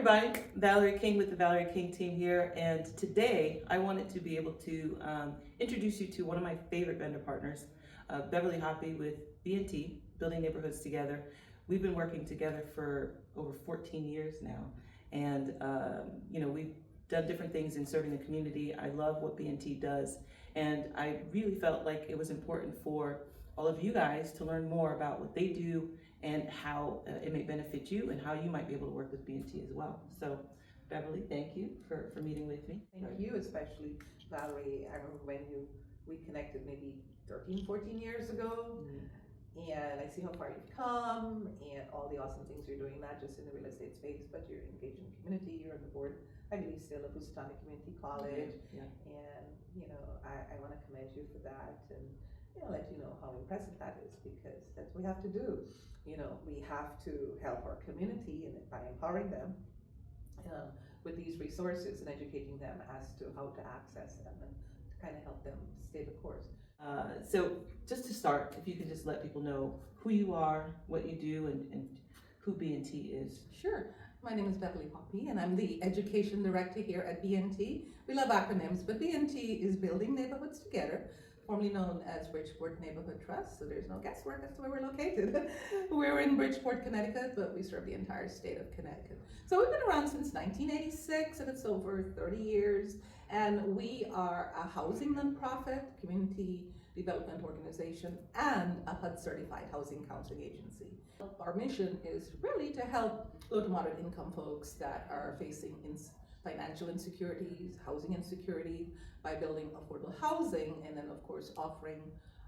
everybody, Valerie King with the Valerie King team here, and today I wanted to be able to introduce you to one of my favorite vendor partners, Beverly Hoppie with B&T, Building Neighborhoods Together. We've been working together for over 14 years now, and we've done different things in serving the community. I love what B&T does, and I really felt like it was important for all of you guys to learn more about what they do and how it may benefit you and how you might be able to work with B&T as well. So, Beverly, thank you for meeting with me. Thank you, especially Valerie. I remember when we connected maybe 13, 14 years ago, and I see how far you've come and all the awesome things you're doing, not just in the real estate space, but you're engaged in the community. You're on the board, I believe, still of Housatonic Community College, and I want to commend you for that, and let you know how impressive that is, because that's what we have to do. We have to help our community and by empowering them with these resources and educating them as to how to access them and to kind of help them stay the course. So just to start, if you could just let people know who you are, what you do, and who B&T is. Sure. My name is Beverly Hoppie, and I'm the Education Director here at B&T. We love acronyms, but B&T is Building Neighborhoods Together, formerly known as Bridgeport Neighborhood Trust, so there's no guesswork as to where we're located. We're in Bridgeport, Connecticut, but we serve the entire state of Connecticut. So we've been around since 1986, and it's over 30 years, and we are a housing nonprofit, community development organization, and a HUD-certified housing counseling agency. Our mission is really to help low to moderate income folks that are facing financial insecurities, housing insecurity, by building affordable housing, and then of course offering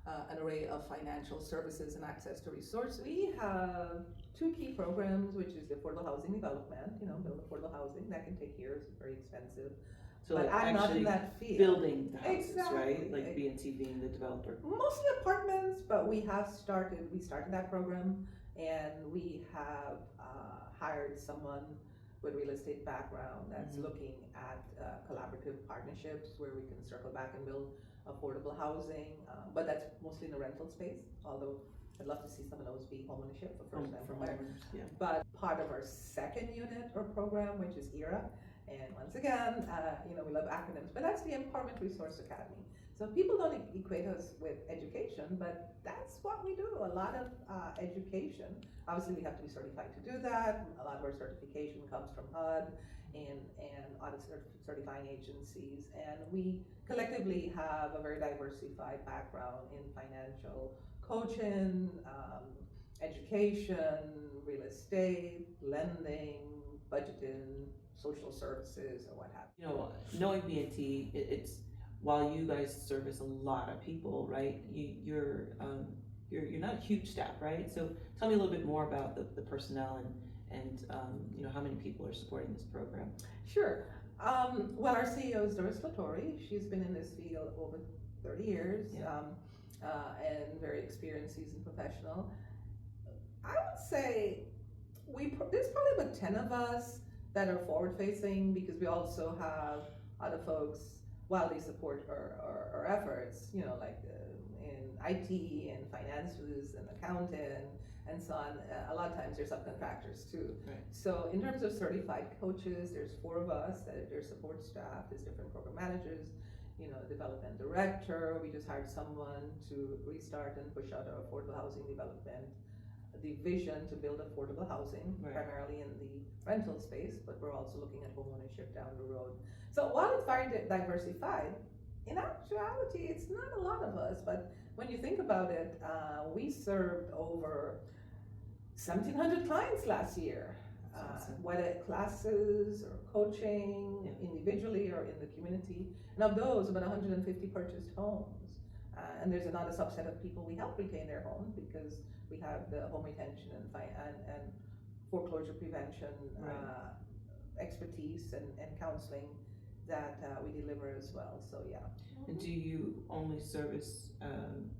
an array of financial services and access to resources. We have two key programs, which is the affordable housing development, build affordable housing. That can take years, it's very expensive. So but like I'm not in that field. Building the houses, exactly. Right? Like B&T being the developer. Mostly apartments, but we started that program, and we have hired someone with real estate background that's looking at collaborative partnerships where we can circle back and build affordable housing, but that's mostly in the rental space, although I'd love to see some of those be homeownership for first-time buyers. Yeah. But part of our second unit or program, which is ERA, and once again, we love acronyms, but that's the Empowerment Resource Academy. So people don't equate us with education, but that's what we do, a lot of education. Obviously, we have to be certified to do that. A lot of our certification comes from HUD and audit certifying agencies. And we collectively have a very diversified background in financial coaching, education, real estate, lending, budgeting, social services, or what have you. Knowing B&T, it's while you guys service a lot of people, right? You're not a huge staff, right? So tell me a little bit more about the personnel and how many people are supporting this program. Sure. Well, our CEO is Doris Latori. She's been in this field over 30 years, and very experienced, seasoned professional. I would say there's probably about 10 of us that are forward-facing, because we also have other folks while they support our efforts, like in IT and finances and accounting and so on. A lot of times they're subcontractors too. Right. So in terms of certified coaches, there's 4 of us that their support staff. There's different program managers, development director. We just hired someone to restart and push out our affordable housing development division to build affordable housing, primarily in the rental space, but we're also looking at homeownership down the road. So while it's very diversified, in actuality, it's not a lot of us, but when you think about it, we served over 1,700 clients last year, whether classes or coaching, individually or in the community. And of those, about 150 purchased homes. And there's another subset of people we help retain their home, because we have the home retention and foreclosure prevention expertise and counseling that we deliver as well. So yeah. And do you only service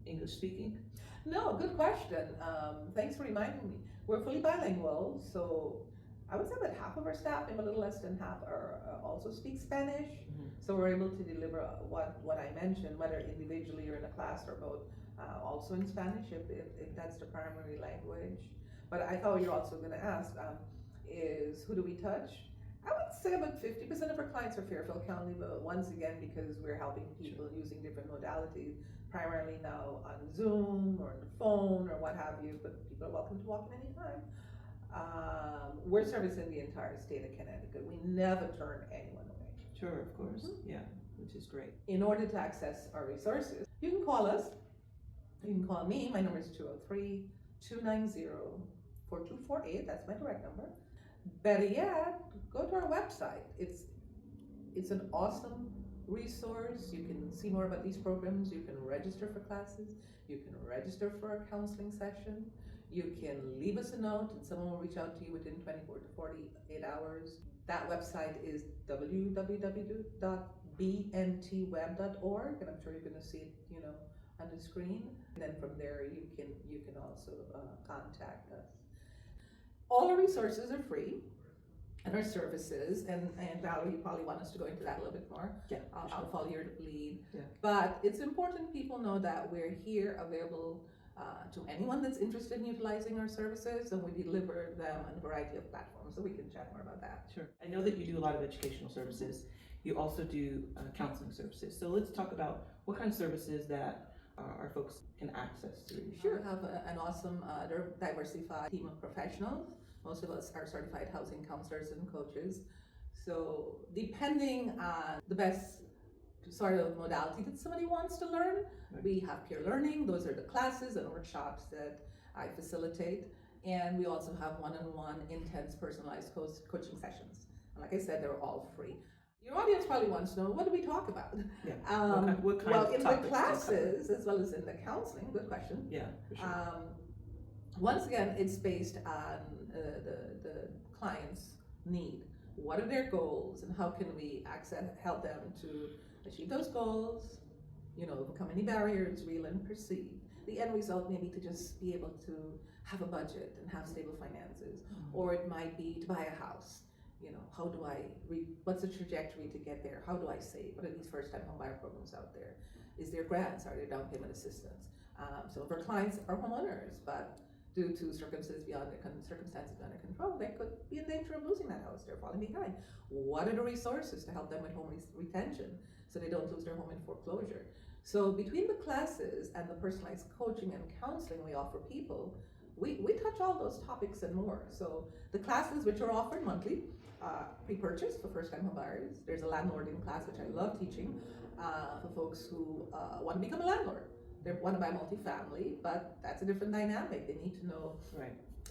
English speaking? No, good question. Thanks for reminding me. We're fully bilingual, so I would say about half of our staff, maybe a little less than half, also speak Spanish. So we're able to deliver what I mentioned, whether individually or in a class or both, also in Spanish if that's the primary language. But I thought you're also going to ask is who do we touch? I would say about 50% of our clients are Fairfield County, but once again, because we're helping people using different modalities, primarily now on Zoom or on the phone or what have you, but people are welcome to walk in anytime. We're servicing the entire state of Connecticut. We never turn anyone away. Sure, of course, yeah, which is great. In order to access our resources, you can call us. You can call me. My number is 203-290-4248. That's my direct number. Better yet, go to our website. It's an awesome resource. You can see more about these programs. You can register for classes. You can register for a counseling session. You can leave us a note and someone will reach out to you within 24 to 48 hours. That website is www.bntweb.org, and I'm sure you're going to see it, on the screen. And then from there, you can also contact us. All our resources are free, and our services, and Valerie, you probably want us to go into that a little bit more. Yeah, I'll follow your lead. Yeah. But it's important people know that we're here available to anyone that's interested in utilizing our services, and we deliver them on a variety of platforms, so we can chat more about that. Sure. I know that you do a lot of educational services. You also do counseling services. So let's talk about what kind of services that our folks can access through. Sure. We have an awesome, diversified team of professionals. Most of us are certified housing counselors and coaches. So depending on the best sort of modality that somebody wants to learn, we have peer learning. Those are the classes and workshops that I facilitate. And we also have one-on-one intense personalized coaching sessions. And like I said, they're all free. Your audience probably wants to know, what do we talk about? Yeah. What kind of in the topics do you classes, as well as in the counseling, good question. Yeah, for sure. Once again, it's based on the client's need. What are their goals, and how can we help them to achieve those goals? Overcome any barriers, real and perceived. The end result may be to just be able to have a budget and have stable finances, or it might be to buy a house. How do what's the trajectory to get there? How do I save? What are these first-time homebuyer programs out there? Is there grants? Are there down payment assistance? Some of our clients are homeowners, but due to circumstances beyond their control, they could be in danger of losing that house. They're falling behind. What are the resources to help them with home retention so they don't lose their home in foreclosure? So between the classes and the personalized coaching and counseling we offer people, we touch all those topics and more. So the classes, which are offered monthly, pre-purchase for first-time homebuyers. There's a landlord in class, which I love teaching, for folks who want to become a landlord. They want to buy multifamily, but that's a different dynamic. They need to know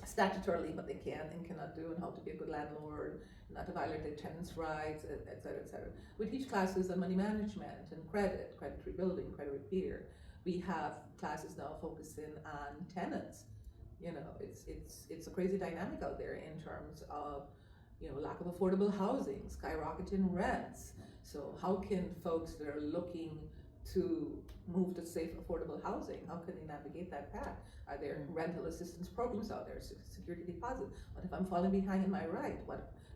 statutorily what they can and cannot do, and how to be a good landlord, not to violate their tenants' rights, et cetera, et cetera. We teach classes on money management and credit rebuilding, credit repair. We have classes now focusing on tenants. It's a crazy dynamic out there in terms of lack of affordable housing, skyrocketing rents. So how can folks that are looking to move to safe, affordable housing, how can they navigate that path? Are there rental assistance programs out there, security deposit? What if I'm falling behind in my rent?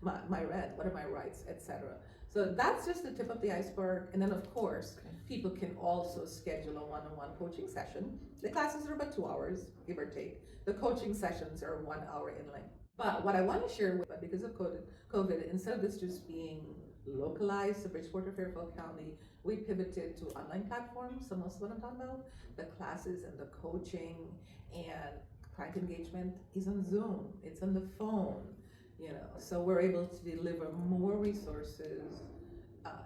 My rent, what are my rights, etc. So that's just the tip of the iceberg. And then of course, people can also schedule a one-on-one coaching session. The classes are about 2 hours, give or take. The coaching sessions are 1 hour in length. But what I want to share with, because of COVID, instead of this just being localized to Bridgeport or Fairfield County, we pivoted to online platforms. So most of what I'm talking about, the classes and the coaching and client engagement is on Zoom. It's on the phone, So we're able to deliver more resources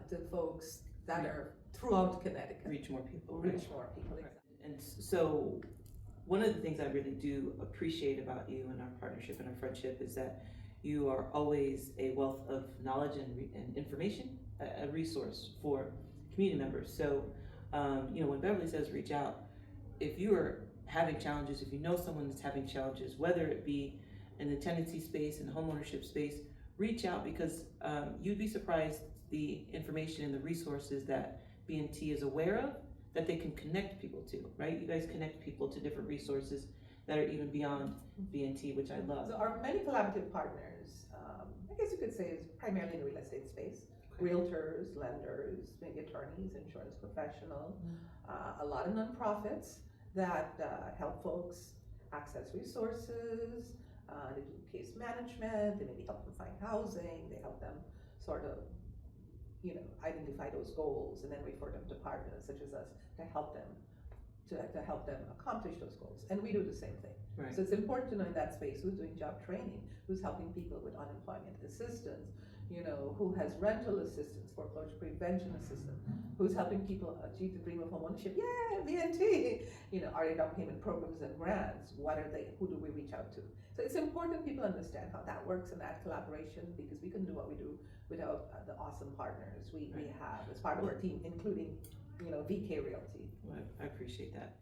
to folks that are throughout Connecticut. Reach more people. And so one of the things I really do appreciate about you and our partnership and our friendship is that you are always a wealth of knowledge and information, a resource for community members. So, when Beverly says reach out, if you are having challenges, if you know someone that's having challenges, whether it be in the tenancy space, in the homeownership space, reach out, because you'd be surprised the information and the resources that B&T is aware of that they can connect people to, right? You guys connect people to different resources that are even beyond B&T, which I love. So our many collaborative partners, I guess you could say, is primarily in the real estate space. Realtors, lenders, maybe attorneys, insurance professionals, a lot of nonprofits that help folks access resources, They do case management, they maybe help them find housing, they help them sort of, identify those goals and then refer them to partners such as us to help them accomplish those goals. And we do the same thing. Right. So it's important to know in that space who's doing job training, who's helping people with unemployment assistance, who has rental assistance, foreclosure prevention assistance, who's helping people achieve the dream of homeownership. Yeah, VNT. Are there down payment programs and grants? What are they? Who do we reach out to? So it's important people understand how that works and that collaboration, because we can do what we do without the awesome partners we have as part of our team, including VK Realty. Well, I appreciate that.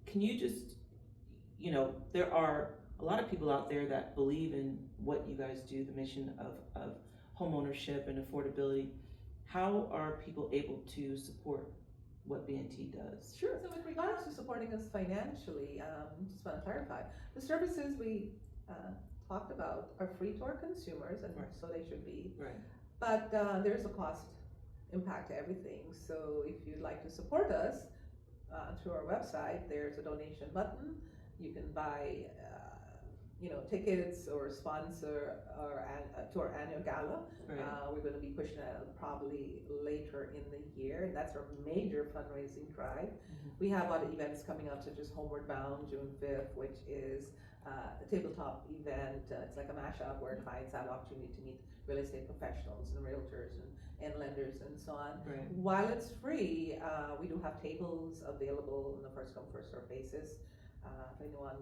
Can you just, there are a lot of people out there that believe in what you guys do, the mission of home ownership and affordability. How are people able to support what BNT does? Sure. So with regards to supporting us financially, just want to clarify, the services we talked about are free to our consumers, and Right. so they should be. Right. But there's a cost impact to everything. So if you'd like to support us through our website, there's a donation button. You can buy, tickets or sponsor to our annual gala. Right. We're going to be pushing that out probably later in the year, and that's our major fundraising drive. Mm-hmm. We have other events coming up, such as Homeward Bound, June 5th, which is a tabletop event. It's like a mashup where clients have opportunity to meet real estate professionals and realtors and lenders and so on. Right. While it's free, we do have tables available on a first come, first served basis. If anyone,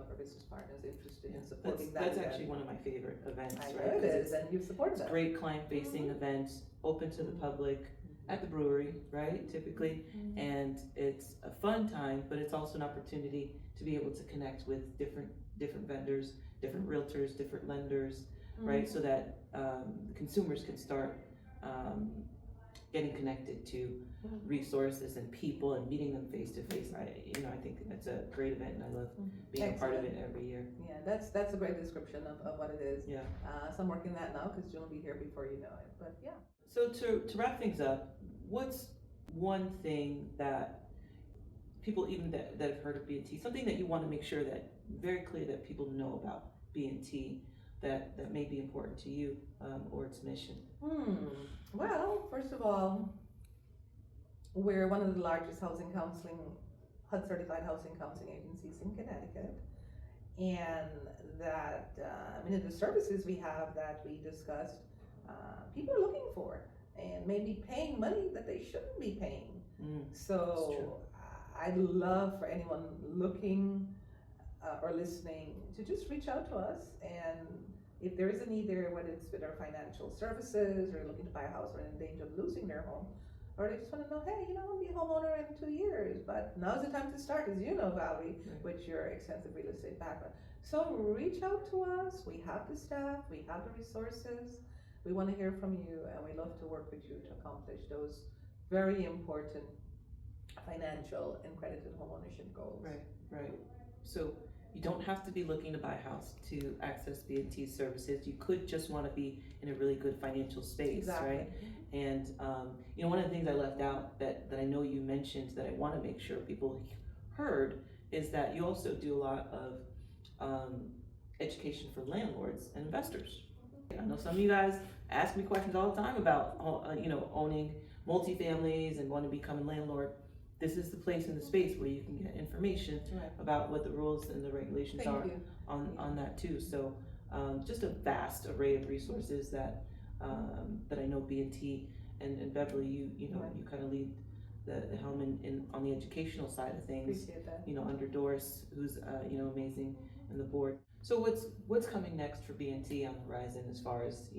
for business partners interested in supporting That's that. actually one of my favorite events, I right? know it is, and you've supported It's that. great client-facing events, open to the public, at the brewery, right, typically, and it's a fun time, but it's also an opportunity to be able to connect with different vendors, different realtors, different lenders, right, so that the consumers can start getting connected to resources and people and meeting them face to face. I think that's a great event, and I love being a part of it every year. Yeah, that's a great description of what it is. Yeah. So I'm working that now because June will be here before you know it. But yeah. So to wrap things up, what's one thing that people even that have heard of B&T, something that you want to make sure that very clear that people know about B&T that may be important to you or its mission? Well, first of all, we're one of the largest HUD certified housing counseling agencies in Connecticut, and that many of the services we have that we discussed, people are looking for and maybe paying money that they shouldn't be paying. So I'd love for anyone looking or listening to just reach out to us, and if there is a need there, whether it's with our financial services or looking to buy a house or in danger of losing their home, or they just want to know, hey, I'll be a homeowner in 2 years, but now's the time to start, as you know, Valerie, with your extensive real estate background. So reach out to us. We have the staff, we have the resources. We want to hear from you, and we love to work with you to accomplish those very important financial and credited homeownership goals. Right. So you don't have to be looking to buy a house to access B&T services. You could just want to be in a really good financial space, right? And one of the things I left out that I know you mentioned that I want to make sure people heard is that you also do a lot of education for landlords and investors. I know some of you guys ask me questions all the time about owning multifamilies and want to become a landlord. This is the place in the space where you can get information about what the rules and the regulations are on that too. So just a vast array of resources that I know B&T and Beverly, you kind of lead the helm in on the educational side of things. Appreciate that. Under Doris, who's amazing, and the board. So what's coming next for B&T on the horizon as far as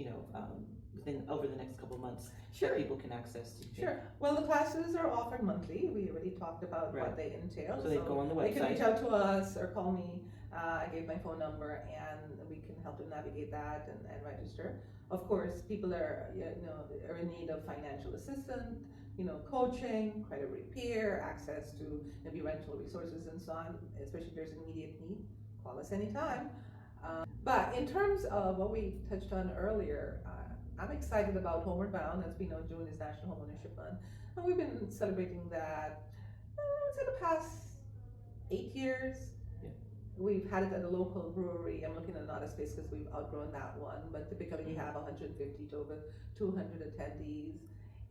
over the next couple of months that people can access? Sure. Well, the classes are offered monthly. We already talked about what they entail. So they go on the website. They can reach out to us or call me. I gave my phone number, and we can help them navigate that and register. Of course, people are in need of financial assistance, coaching, credit repair, access to maybe rental resources and so on. Especially if there's an immediate need, call us anytime. But in terms of what we touched on earlier, I'm excited about Homeward Bound. As we know, June is National Homeownership Month, and we've been celebrating that, I would say, the past 8 years. We've had it at a local brewery. I'm looking at another space because we've outgrown that one, but typically we have 150 to over 200 attendees.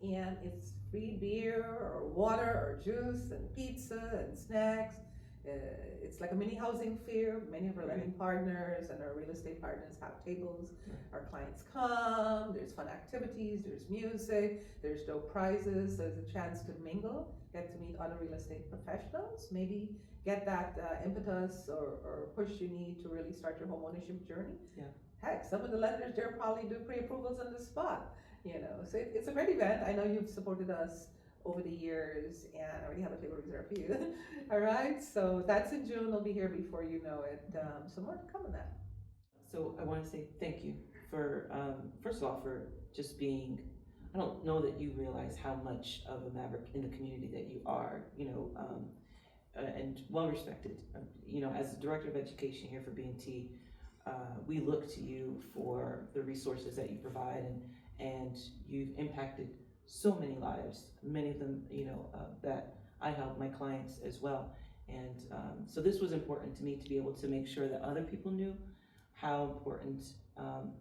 And it's free beer or water or juice and pizza and snacks. It's like a mini housing fair. Many of our lending partners and our real estate partners have tables. Our clients come, there's fun activities, there's music, there's no prizes, there's a chance to mingle, get to meet other real estate professionals, maybe get that impetus or push you need to really start your home ownership journey. Yeah. Heck, some of the lenders there probably do pre-approvals on the spot, so it's a great event. I know you've supported us over the years, and I already have a table reserved for you. All right, so that's in June. They'll be here before you know it. So more to come on that. So I want to say thank you for, first of all, for just being, I don't know that you realize how much of a maverick in the community that you are, and well respected. As the Director of Education here for B&T, we look to you for the resources that you provide, and you've impacted so many lives, many of them, that I help my clients as well. And so this was important to me to be able to make sure that other people knew how important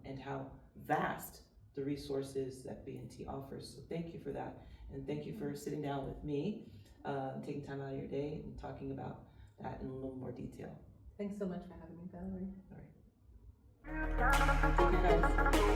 and how vast the resources that B&T offers. So thank you for that. And thank you for sitting down with me, taking time out of your day and talking about that in a little more detail. Thanks so much for having me, Valerie. All right. Thank you guys.